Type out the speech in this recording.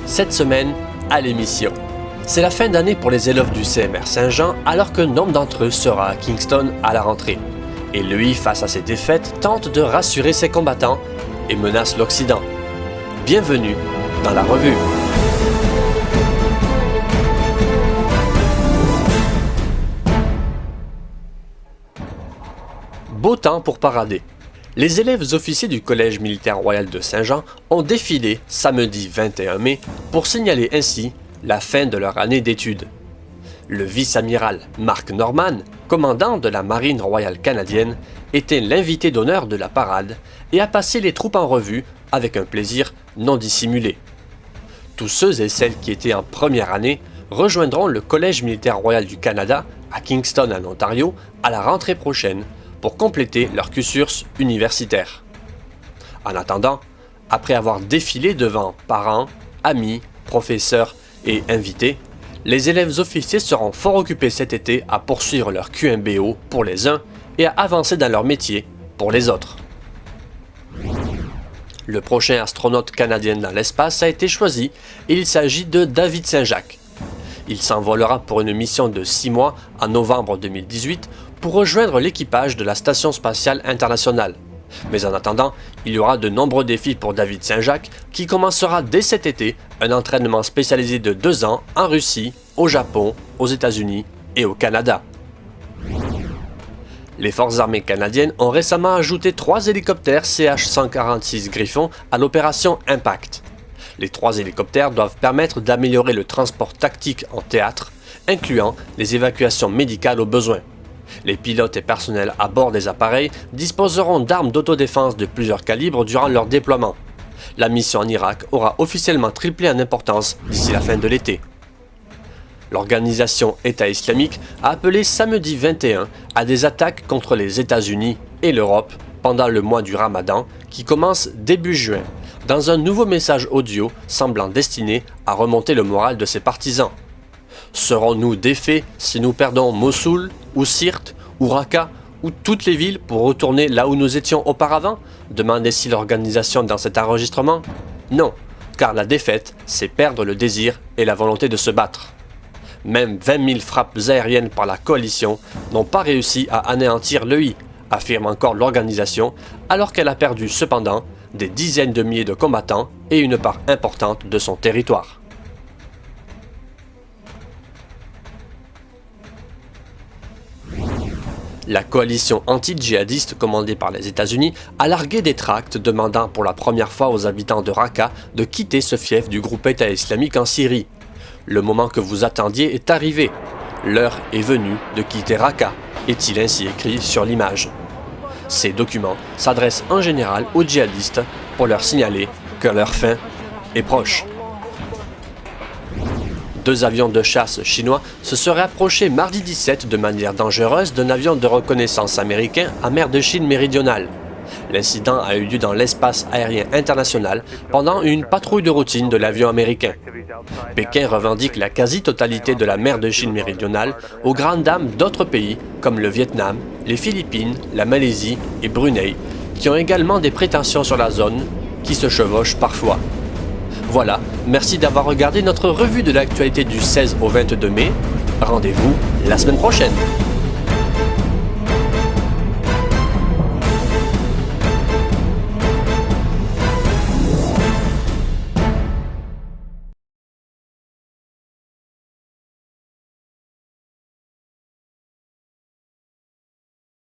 Cette semaine, à l'émission. C'est la fin d'année pour les élèves du CMR Saint-Jean alors que nombre d'entre eux sera à Kingston à la rentrée. Et lui, face à ces défaites, tente de rassurer ses combattants et menace l'Occident. Bienvenue dans la revue. Beau temps pour parader. Les élèves officiers du Collège militaire royal de Saint-Jean ont défilé samedi 21 mai pour signaler ainsi la fin de leur année d'études. Le vice-amiral Mark Norman, commandant de la Marine royale canadienne, était l'invité d'honneur de la parade et a passé les troupes en revue avec un plaisir non dissimulé. Tous ceux et celles qui étaient en première année rejoindront le Collège militaire royal du Canada à Kingston en Ontario à la rentrée prochaine pour compléter leur cursus universitaire. En attendant, après avoir défilé devant parents, amis, professeurs et invités, les élèves officiers seront fort occupés cet été à poursuivre leur QMBO pour les uns et à avancer dans leur métier pour les autres. Le prochain astronaute canadien dans l'espace a été choisi et il s'agit de David Saint-Jacques. Il s'envolera pour une mission de 6 mois en novembre 2018 pour rejoindre l'équipage de la Station spatiale internationale. Mais en attendant, il y aura de nombreux défis pour David Saint-Jacques qui commencera dès cet été un entraînement spécialisé de 2 ans en Russie, au Japon, aux États-Unis et au Canada. Les forces armées canadiennes ont récemment ajouté 3 hélicoptères CH-146 Griffon à l'opération Impact. Les 3 hélicoptères doivent permettre d'améliorer le transport tactique en théâtre, incluant les évacuations médicales au besoin. Les pilotes et personnels à bord des appareils disposeront d'armes d'autodéfense de plusieurs calibres durant leur déploiement. La mission en Irak aura officiellement triplé en importance d'ici la fin de l'été. L'organisation État islamique a appelé samedi 21 à des attaques contre les États-Unis et l'Europe pendant le mois du Ramadan qui commence début juin, dans un nouveau message audio semblant destiné à remonter le moral de ses partisans. Serons-nous défaits si nous perdons Mossoul, ou Sirte, ou Raqqa, ou toutes les villes pour retourner là où nous étions auparavant ? Demandait-il l'organisation dans cet enregistrement ? Non, car la défaite, c'est perdre le désir et la volonté de se battre. Même 20 000 frappes aériennes par la coalition n'ont pas réussi à anéantir l'EI, affirme encore l'organisation, alors qu'elle a perdu cependant des dizaines de milliers de combattants et une part importante de son territoire. La coalition anti-djihadiste commandée par les États-Unis a largué des tracts demandant pour la première fois aux habitants de Raqqa de quitter ce fief du groupe État islamique en Syrie. Le moment que vous attendiez est arrivé. L'heure est venue de quitter Raqqa, est-il ainsi écrit sur l'image. Ces documents s'adressent en général aux djihadistes pour leur signaler que leur fin est proche. 2 avions de chasse chinois se seraient approchés mardi 17 de manière dangereuse d'un avion de reconnaissance américain en mer de Chine méridionale. L'incident a eu lieu dans l'espace aérien international pendant une patrouille de routine de l'avion américain. Pékin revendique la quasi-totalité de la mer de Chine méridionale aux grandes dames d'autres pays comme le Vietnam, les Philippines, la Malaisie et Brunei, qui ont également des prétentions sur la zone qui se chevauchent parfois. Voilà, merci d'avoir regardé notre revue de l'actualité du 16 au 22 mai. Rendez-vous la semaine prochaine.